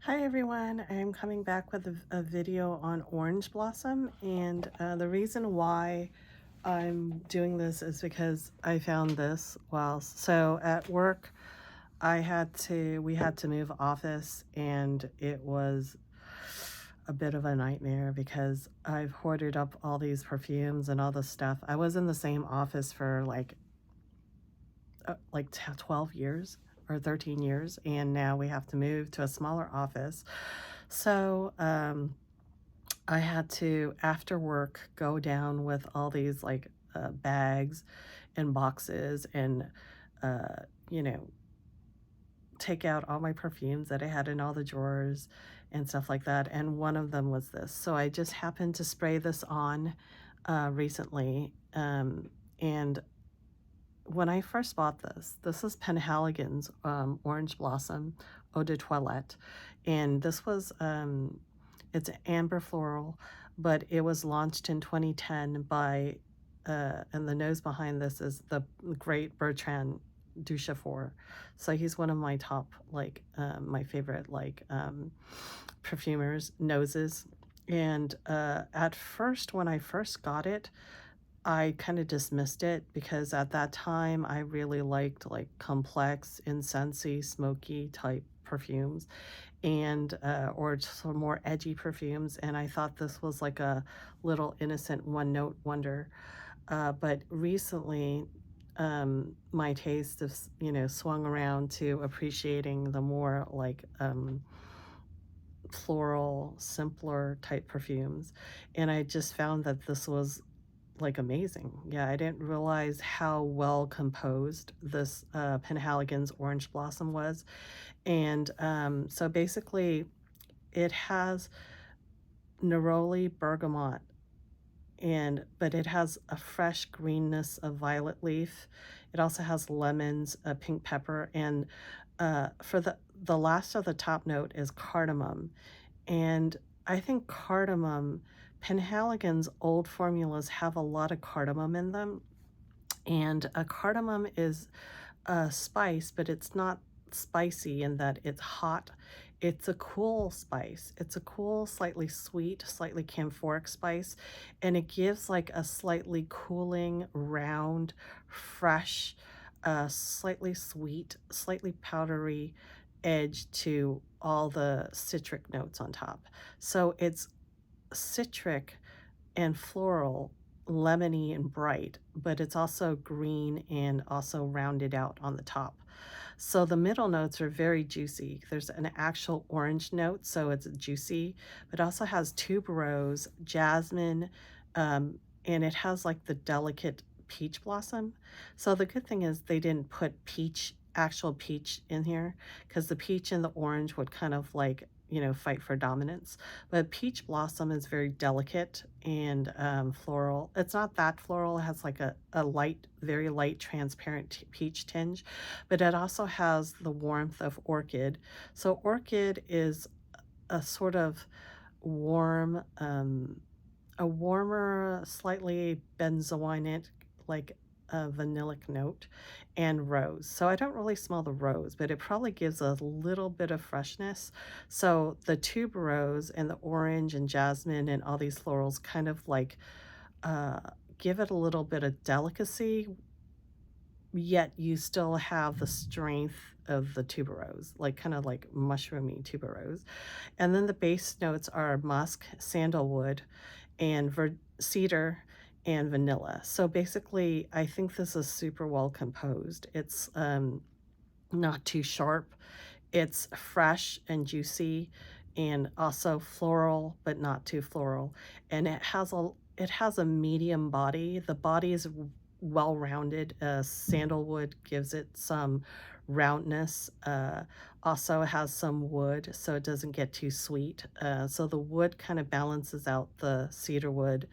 Hi everyone, I'm coming back with a video on orange blossom, and the reason why I'm doing this is because I found this so at work we had to move office, and it was a bit of a nightmare because I've hoarded up all these perfumes and all this stuff. I was in the same office for like 12 years or 13 years, and now we have to move to a smaller office. So I had to, after work, go down with all these bags and boxes and, uh, you know, take out all my perfumes that I had in all the drawers and stuff like that. And one of them was this. So I just happened to spray this on recently. And when I first bought this is Penhaligons Orange Blossom Eau de Toilette. And this was, it's amber floral, but it was launched in 2010 by, and the nose behind this is the great Bertrand Duchefort. So he's one of my top, my favorite, perfumers, noses. And at first, when I first got it, I kind of dismissed it because at that time I really liked like complex, incensey, smoky type perfumes and or some more edgy perfumes, and I thought this was like a little innocent one note wonder. But recently my taste has, swung around to appreciating the more floral, simpler type perfumes, and I just found that this was like amazing. Yeah, I didn't realize how well composed this Penhaligon's Orange Blossom was. And so basically, it has neroli bergamot, and but it has a fresh greenness of violet leaf. It also has lemons, pink pepper, and for the last of the top note is cardamom. And I think cardamom, Penhaligon's old formulas have a lot of cardamom in them, and a cardamom is a spice, but it's not spicy in that it's hot. It's a cool spice. It's a cool, slightly sweet, slightly camphoric spice, and it gives like a slightly cooling, round, fresh, slightly sweet, slightly powdery edge to all the citric notes on top. So it's citric and floral, lemony and bright, but it's also green and also rounded out on the top. So the middle notes are very juicy. There's an actual orange note, so it's juicy, but also has tuberose, jasmine, and it has like the delicate peach blossom. So the good thing is they didn't put actual peach in here, because the peach and the orange would kind of fight for dominance. But peach blossom is very delicate and floral. It's not that floral. It has like a light, very light, transparent peach tinge, but it also has the warmth of orchid. So orchid is a sort of warm, a warmer, slightly benzoinate, like a vanillic note, and rose. So I don't really smell the rose, but it probably gives a little bit of freshness. So the tuberose and the orange and jasmine and all these florals kind of uh, give it a little bit of delicacy, yet you still have the strength of the tuberose, like kind of like mushroomy tuberose. And then the base notes are musk, sandalwood, and cedar and vanilla. So basically, I think this is super well composed. It's not too sharp. It's fresh and juicy, and also floral, but not too floral. And it has a medium body. The body is well rounded. Sandalwood gives it some roundness. Also has some wood, so it doesn't get too sweet. So the wood kind of balances out the cedar wood.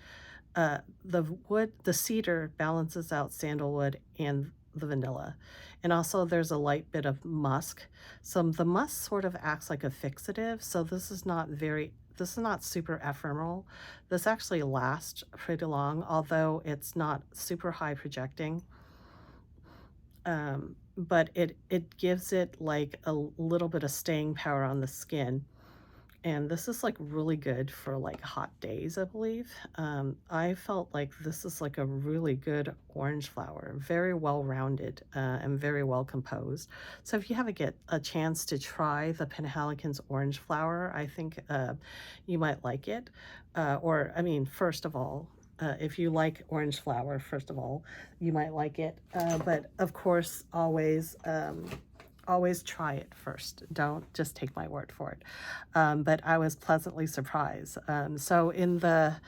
The cedar balances out sandalwood and the vanilla. And also there's a light bit of musk. So the musk sort of acts like a fixative. So this is not super ephemeral. This actually lasts pretty long, although it's not super high projecting. But it gives it like a little bit of staying power on the skin. And this is like really good for like hot days, I believe. I felt like this is like a really good orange flower, very well rounded and very well composed. So if you haven't get a chance to try the Penhaligons orange flower, I think you might like it. Or, I mean, first of all, if you like orange flower, first of all, you might like it. But of course, always try it first. Don't just take my word for it. But I was pleasantly surprised. So in the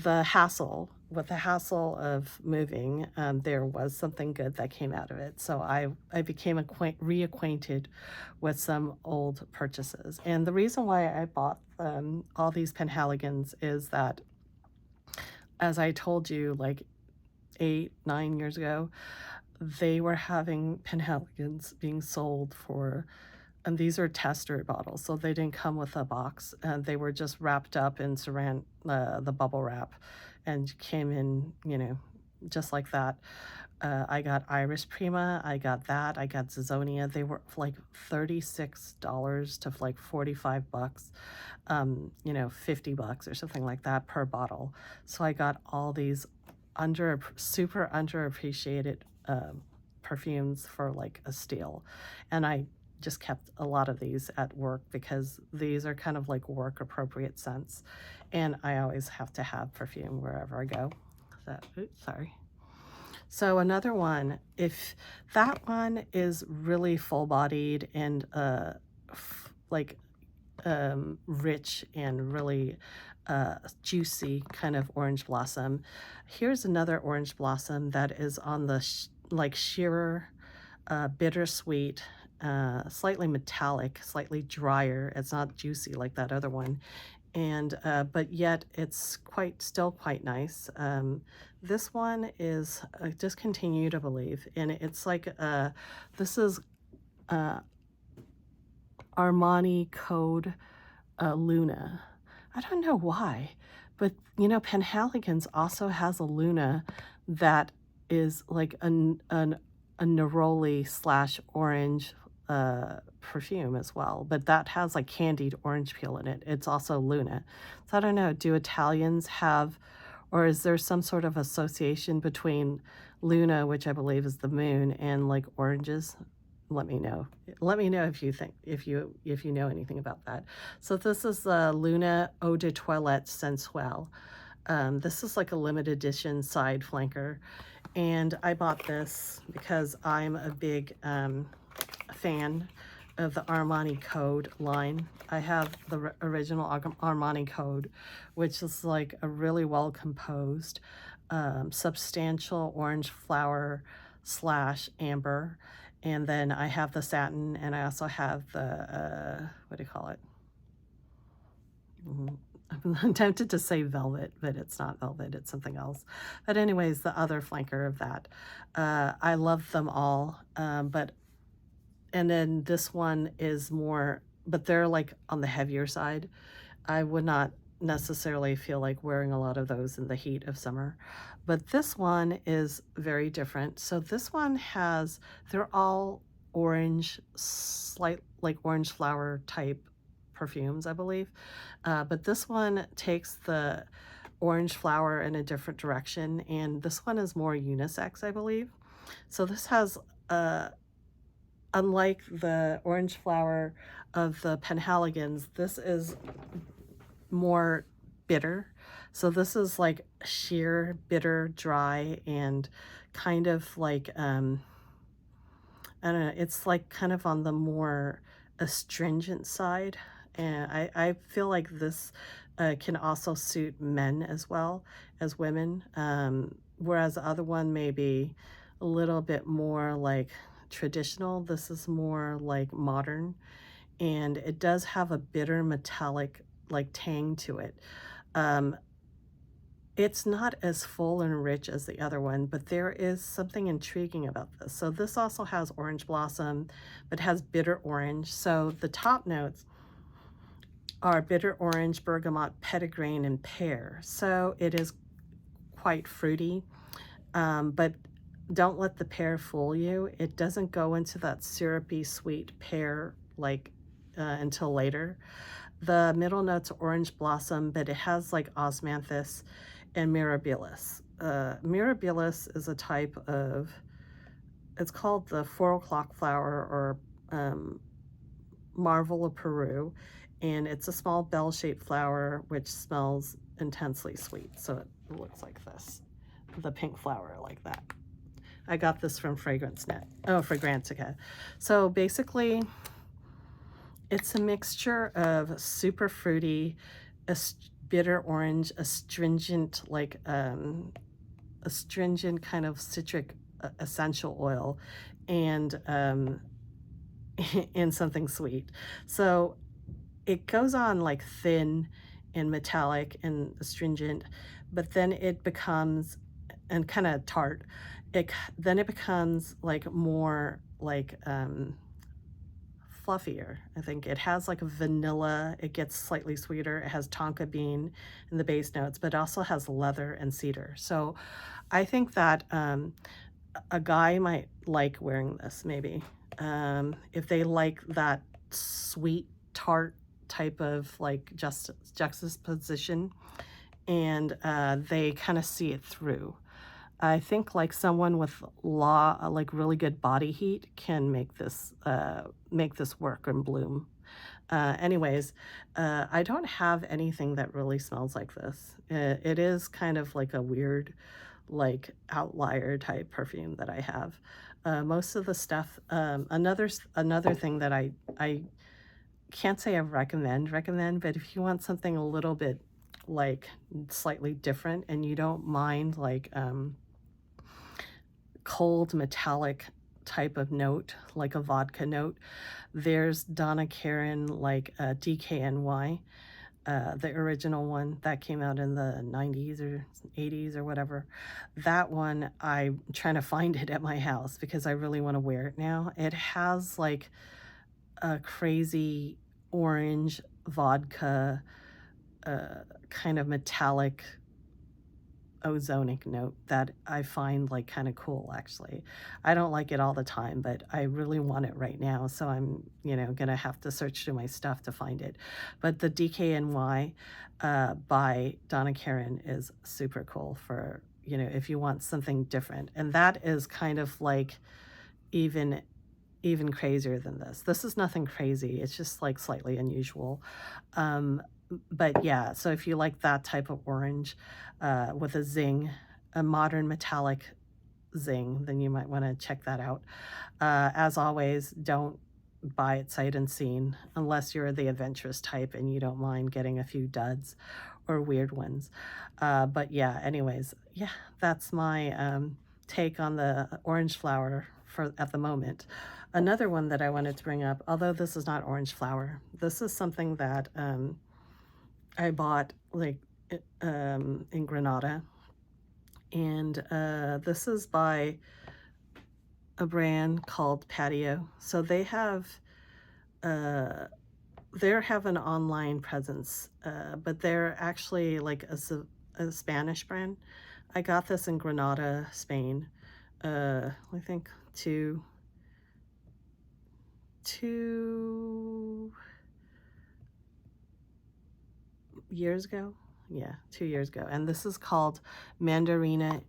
hassle, with the hassle of moving, there was something good that came out of it. So I became reacquainted with some old purchases. And the reason why I bought all these Penhaligons is that, as I told you, like 8, 9 years ago, they were having Penhaligons being sold for, and these are tester bottles, so they didn't come with a box, and they were just wrapped up in saran, the bubble wrap, and came in, just like that. I got Iris Prima, I got that, I got Zizzonia. They were like $36 to like 45 bucks, $50 or something like that per bottle. So I got all these super underappreciated perfumes for like a steal. And I just kept a lot of these at work because these are kind of like work appropriate scents. And I always have to have perfume wherever I go. So, oops, sorry. So another one, if that one is really full bodied and like rich and really juicy kind of orange blossom. Here's another orange blossom that is on the like sheerer, bittersweet, slightly metallic, slightly drier. It's not juicy like that other one, and but yet it's still quite nice. This one is discontinued, I believe, and it's like this is uh, Armani Code Luna. I don't know why, but Penhaligons also has a Luna that is like a neroli slash orange perfume as well, but that has like candied orange peel in it. It's also Luna. So I don't know, do Italians have, or is there some sort of association between Luna, which I believe is the moon, and like oranges? Let me know. Let me know if you think, if you know anything about that. So this is the Luna Eau de Toilette Sensuelle. This is like a limited edition side flanker. And I bought this because I'm a big fan of the Armani Code line. I have the original Armani Code, which is like a really well composed, substantial orange flower slash amber. And then I have the satin, and I also have the, what do you call it? I'm tempted to say velvet, but it's not velvet, it's something else. But anyways, the other flanker of that. I love them all, and then this one is more, but they're like on the heavier side. I would not necessarily feel like wearing a lot of those in the heat of summer. But this one is very different. So this one they're all orange, like orange flower type perfumes, I believe. But this one takes the orange flower in a different direction, and this one is more unisex, I believe. So this has, unlike the orange flower of the Penhaligons, this is more bitter. So this is like sheer, bitter, dry, and kind of like, I don't know, it's like kind of on the more astringent side. And I feel like this can also suit men as well as women. Whereas the other one may be a little bit more like traditional. This is more like modern. And it does have a bitter metallic like tang to it. It's not as full and rich as the other one, but there is something intriguing about this. So this also has orange blossom, but has bitter orange. So the top notes are bitter orange, bergamot, petitgrain, and pear. So it is quite fruity, but don't let the pear fool you. It doesn't go into that syrupy, sweet pear like until later. The middle notes are orange blossom, but it has like osmanthus and mirabilis. Mirabilis is a type of, it's called the 4 o'clock flower, or Marvel of Peru, and it's a small bell-shaped flower which smells intensely sweet. So it looks like this, the pink flower like that. I got this from Fragrantica. So basically, it's a mixture of super fruity, bitter orange, astringent, like astringent kind of citric essential oil, and and something sweet. So it goes on like thin and metallic and astringent, but then it becomes, and kind of tart. Then it becomes like more like fluffier. I think it has like a vanilla, it gets slightly sweeter. It has tonka bean in the base notes, but it also has leather and cedar. So I think that a guy might like wearing this, maybe. If they like that sweet tart type of like juxtaposition, and they kind of see it through. I think like someone with like really good body heat can make this work and bloom. Anyways, I don't have anything that really smells like this. It is kind of like a weird, like outlier type perfume that I have. Most of the stuff, another thing that I can't say I recommend, but if you want something a little bit like slightly different and you don't mind like cold metallic type of note, like a vodka note, there's Donna Karan, like DKNY, the original one that came out in the 90s or 80s or whatever. That one, I'm trying to find it at my house because I really want to wear it now. It has like a crazy orange vodka kind of metallic ozonic note that I find like kind of cool. Actually, I don't like it all the time, but I really want it right now, so I'm gonna have to search through my stuff to find it. But the DKNY by Donna Karan is super cool for if you want something different, and that is kind of like even crazier than this. This is nothing crazy, it's just like slightly unusual. But yeah, so if you like that type of orange with a zing, a modern metallic zing, then you might want to check that out. As always, don't buy it sight unseen unless you're the adventurous type and you don't mind getting a few duds or weird ones. But yeah, anyways, yeah, that's my take on the orange flower for at the moment. Another one that I wanted to bring up, although this is not orange flower, this is something that I bought like in Granada, and this is by a brand called Patio. So they have an online presence, but they're actually like a Spanish brand. I got this in Granada, Spain. I think two years ago. Yeah, 2 years ago. And this is called Mandarina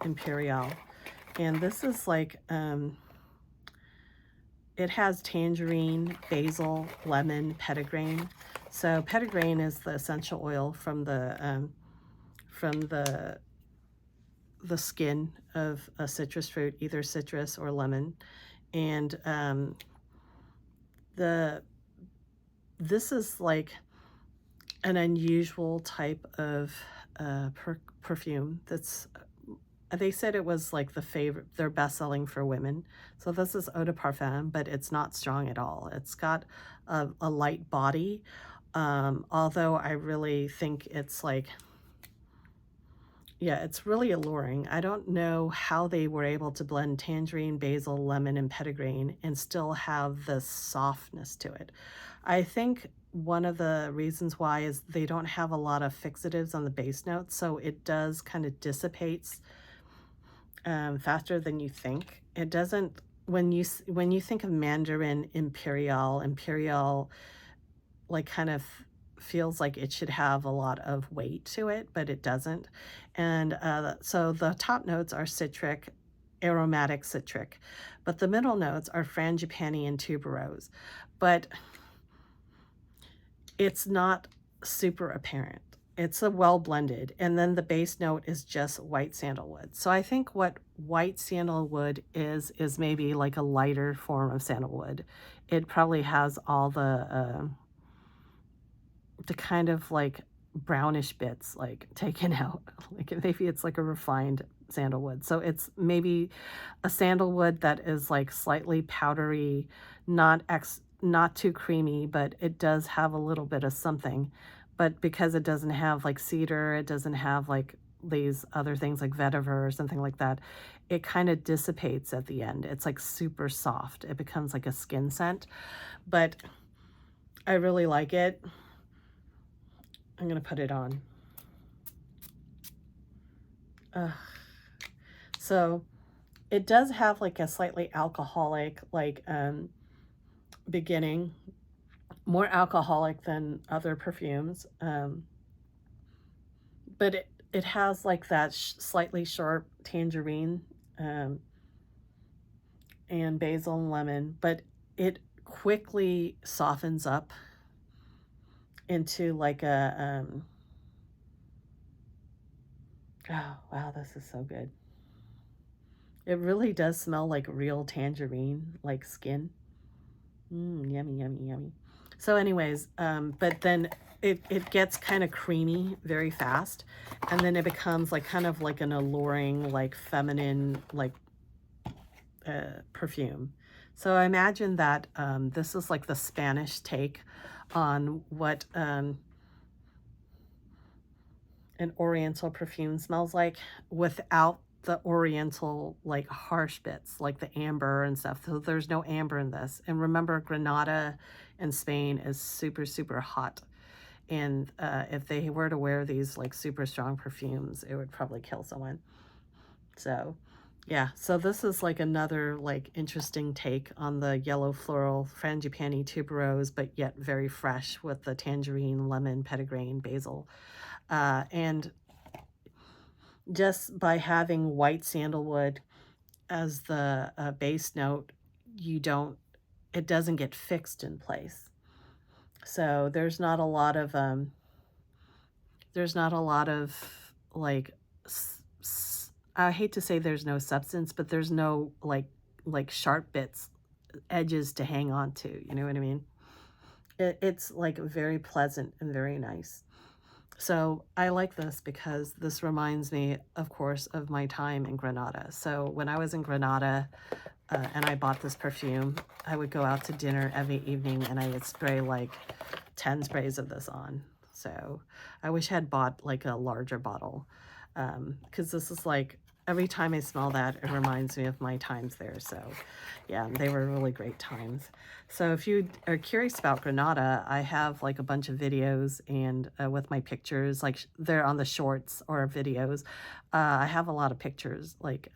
Imperial. And this is like, it has tangerine, basil, lemon, petitgrain. So petitgrain is the essential oil from the skin of a citrus fruit, either citrus or lemon. And this is like an unusual type of perfume that's, they said it was like their best selling for women. So this is eau de parfum, but it's not strong at all. It's got a light body, although I really think it's like, yeah, it's really alluring. I don't know how they were able to blend tangerine, basil, lemon, and petitgrain and still have the softness to it. I think one of the reasons why is they don't have a lot of fixatives on the base notes, so it does kind of dissipates faster than you think. It doesn't when you think of Mandarin Imperial, Imperial, like, kind of feels like it should have a lot of weight to it, but it doesn't. And, so the top notes are citric, aromatic citric, but the middle notes are frangipani and tuberose. But it's not super apparent. It's a well blended, and then the base note is just white sandalwood. So I think what white sandalwood is maybe like a lighter form of sandalwood. It probably has all the kind of like brownish bits like taken out. Like maybe it's like a refined sandalwood. So it's maybe a sandalwood that is like slightly powdery, not too creamy, but it does have a little bit of something. But because it doesn't have like cedar, it doesn't have like these other things like vetiver or something like that, it kind of dissipates at the end. It's like super soft. It becomes like a skin scent, but I really like it. I'm gonna put it on. Ugh. So it does have like a slightly alcoholic like beginning, more alcoholic than other perfumes, but it has like that slightly sharp tangerine um, and basil and lemon, but it quickly softens up into like a oh wow, this is so good. It really does smell like real tangerine, like skin. Yummy, yummy, yummy. So anyways, but then it gets kind of creamy very fast, and then it becomes like kind of like an alluring, like feminine, like perfume. So I imagine that this is like the Spanish take on what an oriental perfume smells like without the oriental like harsh bits like the amber and stuff. So there's no amber in this. And remember, Granada in Spain is super, super hot. And if they were to wear these like super strong perfumes, it would probably kill someone. So yeah, so this is like another like interesting take on the yellow floral frangipani tuberose, but yet very fresh with the tangerine, lemon, petitgrain, basil. And just by having white sandalwood as the base note, you don't, it doesn't get fixed in place. So there's not a lot of like, I hate to say there's no substance, but there's no like sharp bits, edges to hang on to. You know what I mean? It's like very pleasant and very nice. So I like this because this reminds me, of course, of my time in Granada. So when I was in Granada and I bought this perfume, I would go out to dinner every evening and I would spray like 10 sprays of this on. So I wish I had bought like a larger bottle because this is like, every time I smell that, it reminds me of my times there. So yeah, they were really great times. So if you are curious about Granada, I have like a bunch of videos and with my pictures, like they're on the shorts or videos. I have a lot of pictures like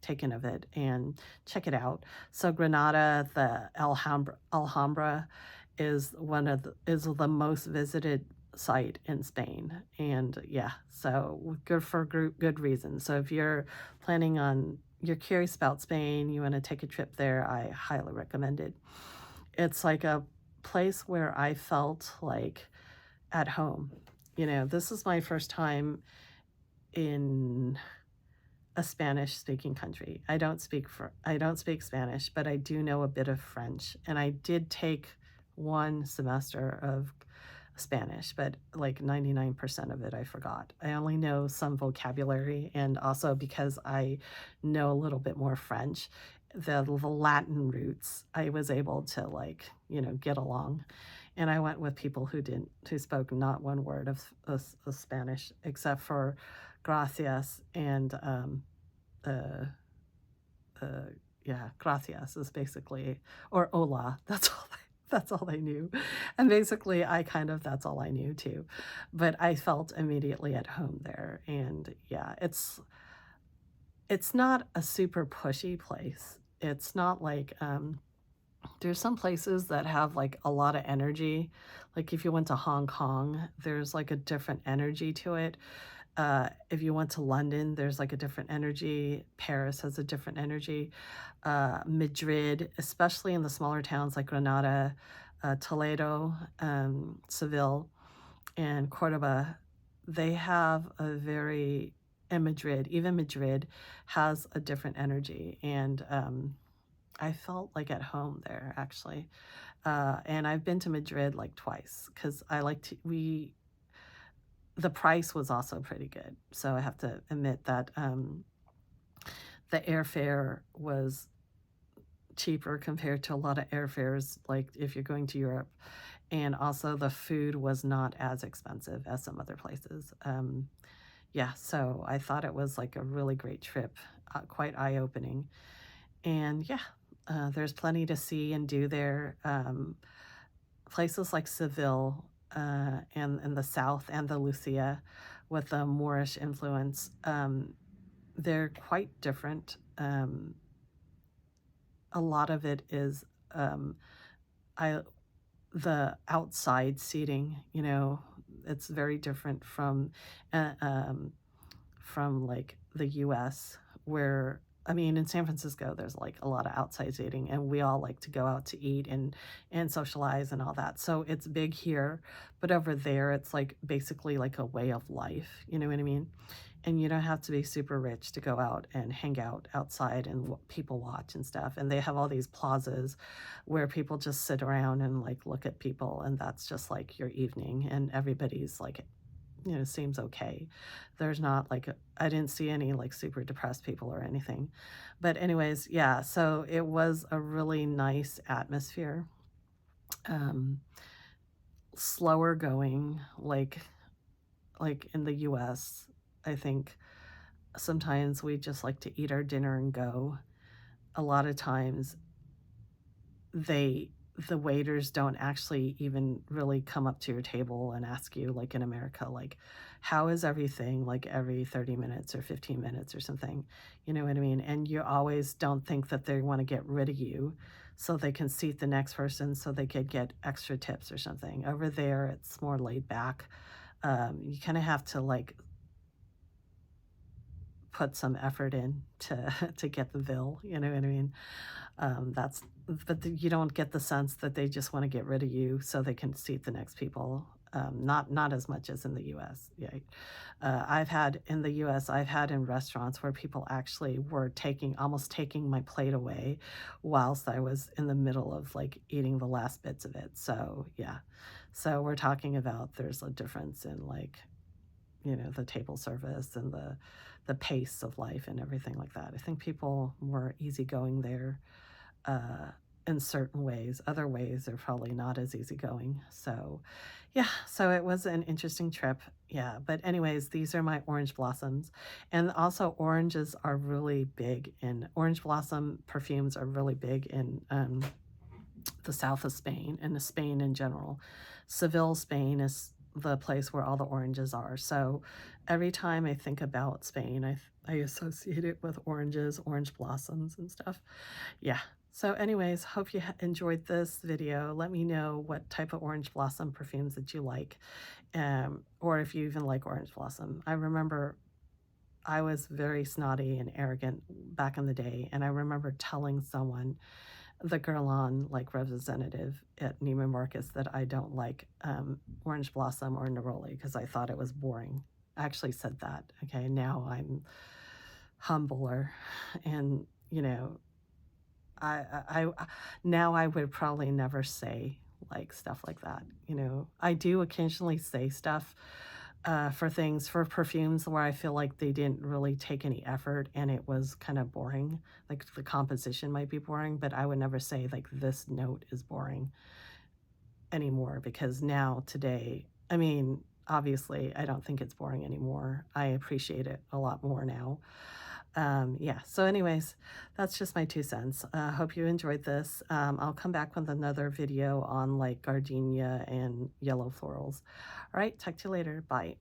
taken of it, and check it out. So Granada, the Alhambra is is the most visited site in Spain, and yeah, so good for good reason. So if you're planning on, you're curious about Spain, you want to take a trip there, I highly recommend it. It's like a place where I felt like at home. You know, this is my first time in a Spanish speaking country. I don't speak Spanish, but I do know a bit of French, and I did take one semester of Spanish, but like 99% of it I forgot. I only know some vocabulary, and also because I know a little bit more French, the Latin roots, I was able to like, you know, get along. And I went with people who spoke not one word of Spanish except for gracias and uh, uh, yeah, gracias is basically, or hola. That's all. That's all I knew. And basically, that's all I knew too. But I felt immediately at home there. And yeah, it's not a super pushy place. It's not like, there's some places that have, like, a lot of energy. Like, if you went to Hong Kong, there's, like, a different energy to it. If you went to London, there's, like, a different energy. Paris has a different energy. Madrid, especially in the smaller towns like Granada, Toledo, Seville, and Cordoba, they have a very and Madrid, even Madrid has a different energy, and, I felt like at home there, actually. And I've been to Madrid, like, twice because I like to the price was also pretty good, so I have to admit that, the airfare was cheaper compared to a lot of airfares, like, if you're going to Europe, and also the food was not as expensive as some other places. Yeah, so I thought it was, like, a really great trip, quite eye-opening, and yeah, there's plenty to see and do there. Places like Seville, and the South and the Lucia with a Moorish influence, they're quite different. A lot of it is, I the outside seating, it's very different from, like, the US where I mean, in San Francisco, there's, like, a lot of outside seating, and we all like to go out to eat and socialize and all that, so it's big here, but over there, it's, like, basically like a way of life, you know what I mean? And you don't have to be super rich to go out and hang out outside and people watch and stuff, and they have all these plazas where people just sit around and, like, look at people, and that's just, like, your evening, and everybody's, like, seems okay. There's not like I didn't see any like super depressed people or anything. But anyways, yeah, so it was a really nice atmosphere. Um Slower going like in the US. I think sometimes we just like to eat our dinner and go. A lot of times they the waiters don't actually even really come up to your table and ask you like in America, like, how is everything, like every 30 minutes or 15 minutes or something, you know what I mean? And you always don't think that they want to get rid of you so they can seat the next person so they could get extra tips or something. Over there it's more laid back. You kind of have to like put some effort in to to get the bill, you know what I mean? That's but you don't get the sense that they just wanna get rid of you so they can seat the next people, not as much as in the US, yeah. I've had in the US, I've had in restaurants where people actually were almost taking my plate away whilst I was in the middle of, like, eating the last bits of it, so, yeah. So we're talking about there's a difference in, like, the table service and the pace of life and everything like that. I think people more easygoing there uh, in certain ways. Other ways are probably not as easygoing. So, yeah, so it was an interesting trip. Yeah, but anyways, these are my orange blossoms. And also, oranges are really big in orange blossom perfumes are really big in the south of Spain and Spain in general. Seville, Spain is the place where all the oranges are. So every time I think about Spain, I associate it with oranges, orange blossoms and stuff. Yeah. So anyways, hope you enjoyed this video. Let me know what type of orange blossom perfumes that you like, or if you even like orange blossom. I remember I was very snotty and arrogant back in the day, and I remember telling someone, the Guerlain, like, representative at Neiman Marcus, that I don't like, Orange Blossom or Neroli because I thought it was boring. I actually said that, okay? Now I'm humbler and, now I would probably never say, like, stuff like that. I do occasionally say stuff, for perfumes where I feel like they didn't really take any effort and it was kinda boring, like, the composition might be boring, but I would never say, like, "This note is boring," anymore because now, today I mean, obviously, I don't think it's boring anymore. I appreciate it a lot more now. Yeah, so anyways, that's just my 2 cents. Hope you enjoyed this. I'll come back with another video on, like, gardenia and yellow florals. Alright, talk to you later. Bye.